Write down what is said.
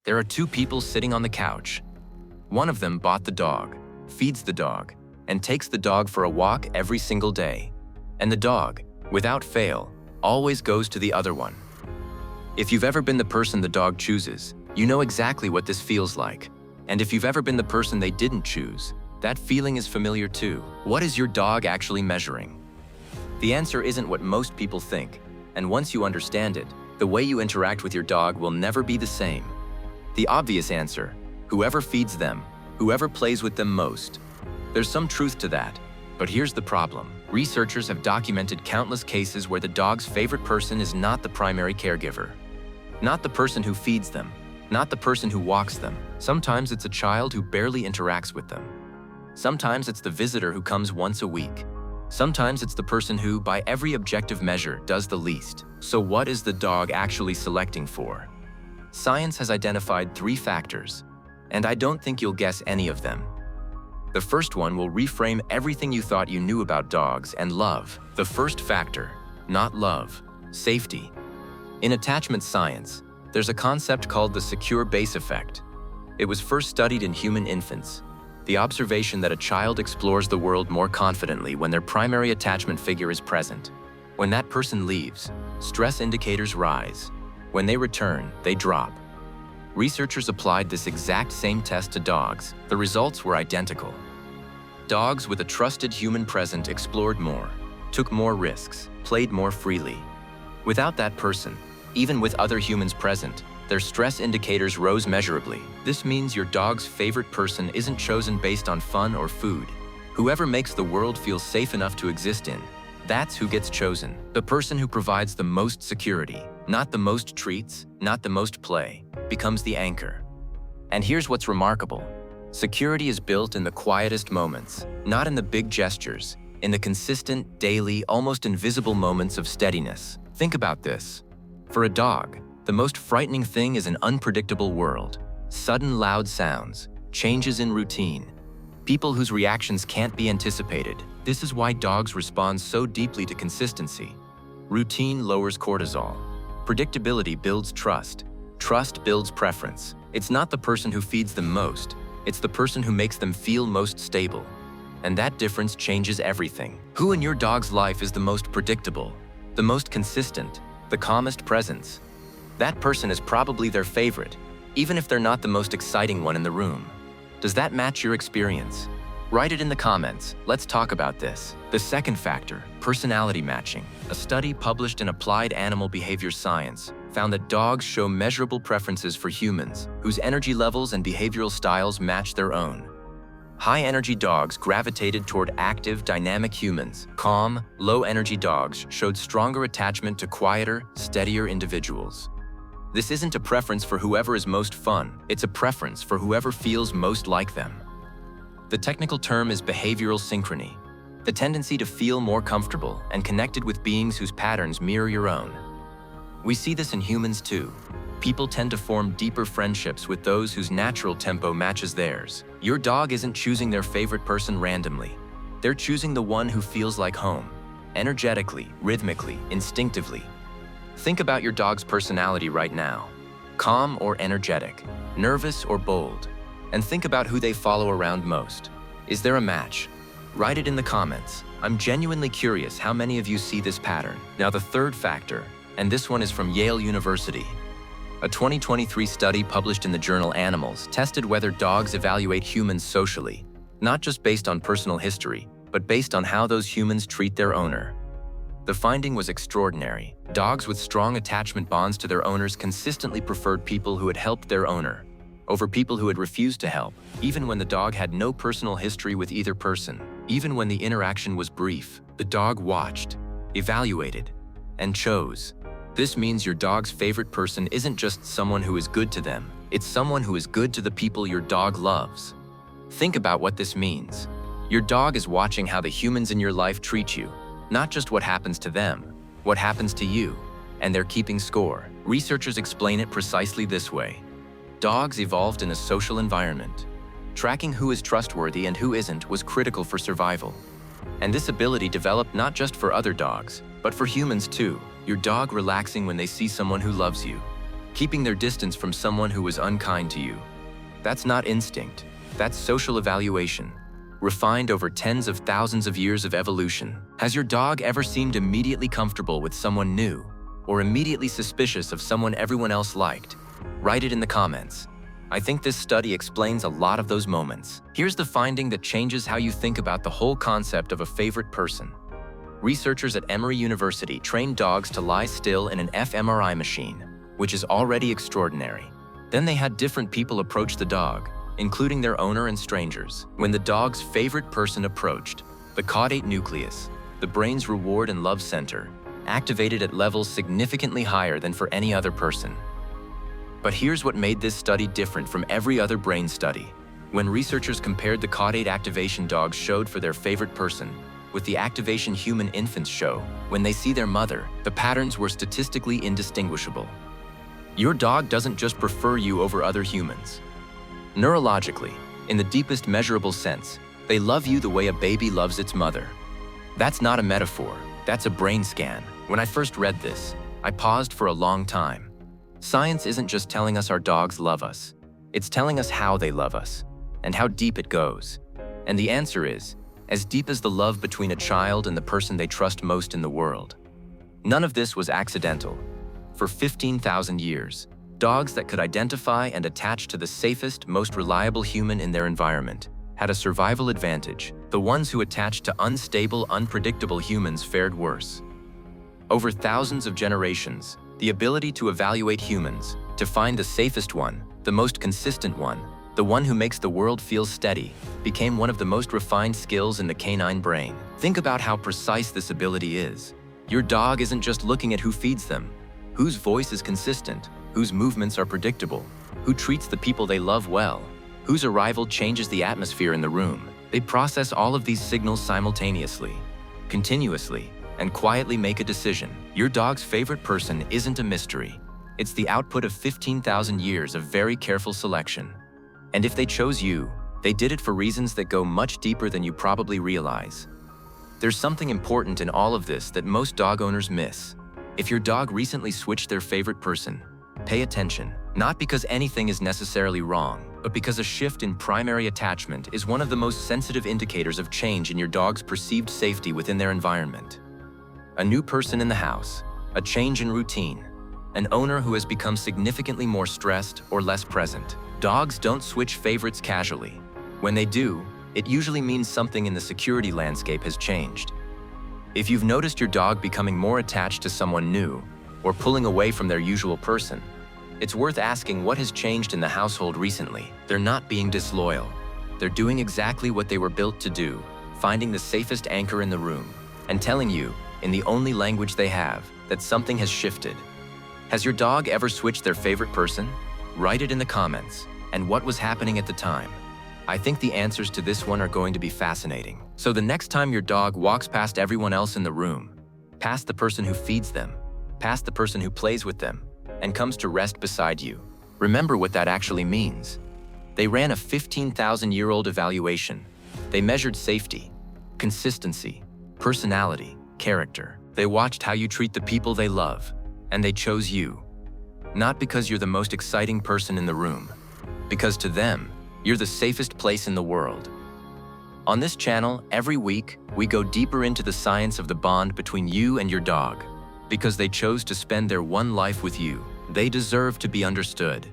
There are two people sitting on the couch. One of them bought the dog, feeds the dog, and takes the dog for a walk every single day. And the dog, without fail, always goes to the other one. If you've ever been the person the dog chooses, you know exactly what this feels like. And if you've ever been the person they didn't choose, that feeling is familiar too. What is your dog actually measuring? The answer isn't what most people think, and once you understand it, the way you interact with your dog will never be the same. The obvious answer: whoever feeds them, whoever plays with them most. There's some truth to that, but here's the problem. Researchers have documented countless cases where the dog's favorite person is not the primary caregiver. Not the person who feeds them, not the person who walks them. Sometimes it's a child who barely interacts with them. Sometimes it's the visitor who comes once a week. Sometimes it's the person who, by every objective measure, does the least. So what is the dog actually selecting for? Science has identified 3 factors, and I don't think you'll guess any of them. The first one will reframe everything you thought you knew about dogs and love. The first factor, not love, safety. In attachment science, there's a concept called the secure base effect. It was first studied in human infants. The observation that a child explores the world more confidently when their primary attachment figure is present. When that person leaves, stress indicators rise. When they return, they drop. Researchers applied this exact same test to dogs. The results were identical. Dogs with a trusted human present explored more, took more risks, played more freely. Without that person, even with other humans present, their stress indicators rose measurably. This means your dog's favorite person isn't chosen based on fun or food. Whoever makes the world feel safe enough to exist in, that's who gets chosen. The person who provides the most security, not the most treats, not the most play, becomes the anchor. And here's what's remarkable. Security is built in the quietest moments, not in the big gestures, in the consistent, daily, almost invisible moments of steadiness. Think about this. For a dog, the most frightening thing is an unpredictable world. Sudden loud sounds, changes in routine, people whose reactions can't be anticipated. This is why dogs respond so deeply to consistency. Routine lowers cortisol. Predictability builds trust. Trust builds preference. It's not the person who feeds them most, it's the person who makes them feel most stable. And that difference changes everything. Who in your dog's life is the most predictable, the most consistent, the calmest presence? That person is probably their favorite, even if they're not the most exciting one in the room. Does that match your experience? Write it in the comments. Let's talk about this. The second factor, personality matching. A study published in Applied Animal Behaviour Science found that dogs show measurable preferences for humans whose energy levels and behavioral styles match their own. High-energy dogs gravitated toward active, dynamic humans. Calm, low-energy dogs showed stronger attachment to quieter, steadier individuals. This isn't a preference for whoever is most fun, it's a preference for whoever feels most like them. The technical term is behavioral synchrony, the tendency to feel more comfortable and connected with beings whose patterns mirror your own. We see this in humans too. People tend to form deeper friendships with those whose natural tempo matches theirs. Your dog isn't choosing their favorite person randomly. They're choosing the one who feels like home, energetically, rhythmically, instinctively. Think about your dog's personality right now. Calm or energetic, nervous or bold. And think about who they follow around most. Is there a match? Write it in the comments. I'm genuinely curious how many of you see this pattern. Now the third factor, and this one is from Yale University. A 2023 study published in the journal Animals tested whether dogs evaluate humans socially, not just based on personal history, but based on how those humans treat their owner. The finding was extraordinary. Dogs with strong attachment bonds to their owners consistently preferred people who had helped their owner over people who had refused to help, even when the dog had no personal history with either person. Even when the interaction was brief, the dog watched, evaluated, and chose. This means your dog's favorite person isn't just someone who is good to them, it's someone who is good to the people your dog loves. Think about what this means. Your dog is watching how the humans in your life treat you, not just what happens to them, what happens to you, and they're keeping score. Researchers explain it precisely this way. Dogs evolved in a social environment. Tracking who is trustworthy and who isn't was critical for survival. And this ability developed not just for other dogs, but for humans too. Your dog relaxing when they see someone who loves you. keeping their distance from someone who was unkind to you. That's not instinct, that's social evaluation, refined over tens of thousands of years of evolution. Has your dog ever seemed immediately comfortable with someone new, or immediately suspicious of someone everyone else liked? Write it in the comments. I think this study explains a lot of those moments. Here's the finding that changes how you think about the whole concept of a favorite person. Researchers at Emory University trained dogs to lie still in an fMRI machine, which is already extraordinary. Then they had different people approach the dog, including their owner and strangers. When the dog's favorite person approached, the caudate nucleus, the brain's reward and love center, activated at levels significantly higher than for any other person. But here's what made this study different from every other brain study. When researchers compared the caudate activation dogs showed for their favorite person with the activation human infants show when they see their mother, the patterns were statistically indistinguishable. Your dog doesn't just prefer you over other humans. Neurologically, in the deepest measurable sense, they love you the way a baby loves its mother. That's not a metaphor, that's a brain scan. When I first read this, I paused for a long time. Science isn't just telling us our dogs love us, it's telling us how they love us, and how deep it goes. And the answer is, as deep as the love between a child and the person they trust most in the world. None of this was accidental. For 15,000 years, dogs that could identify and attach to the safest, most reliable human in their environment had a survival advantage. The ones who attached to unstable, unpredictable humans fared worse. Over thousands of generations, the ability to evaluate humans, to find the safest one, the most consistent one, the one who makes the world feel steady, became one of the most refined skills in the canine brain. Think about how precise this ability is. Your dog isn't just looking at who feeds them, whose voice is consistent, whose movements are predictable, who treats the people they love well, whose arrival changes the atmosphere in the room. They process all of these signals simultaneously, continuously, and quietly make a decision. Your dog's favorite person isn't a mystery. It's the output of 15,000 years of very careful selection. And if they chose you, they did it for reasons that go much deeper than you probably realize. There's something important in all of this that most dog owners miss. If your dog recently switched their favorite person, pay attention. Not because anything is necessarily wrong, but because a shift in primary attachment is one of the most sensitive indicators of change in your dog's perceived safety within their environment. A new person in the house, a change in routine, an owner who has become significantly more stressed or less present. Dogs don't switch favorites casually. When they do, it usually means something in the security landscape has changed. If you've noticed your dog becoming more attached to someone new or pulling away from their usual person, it's worth asking what has changed in the household recently. They're not being disloyal. They're doing exactly what they were built to do, finding the safest anchor in the room and telling you, in the only language they have, that something has shifted. Has your dog ever switched their favorite person? Write it in the comments, and what was happening at the time. I think the answers to this one are going to be fascinating. So the next time your dog walks past everyone else in the room, past the person who feeds them, past the person who plays with them, and comes to rest beside you, remember what that actually means. They ran a 15,000-year-old evaluation. They measured safety, consistency, personality, character. They watched how you treat the people they love, and they chose you. Not because you're the most exciting person in the room, because to them, you're the safest place in the world. On this channel, every week, we go deeper into the science of the bond between you and your dog. Because they chose to spend their one life with you, they deserve to be understood.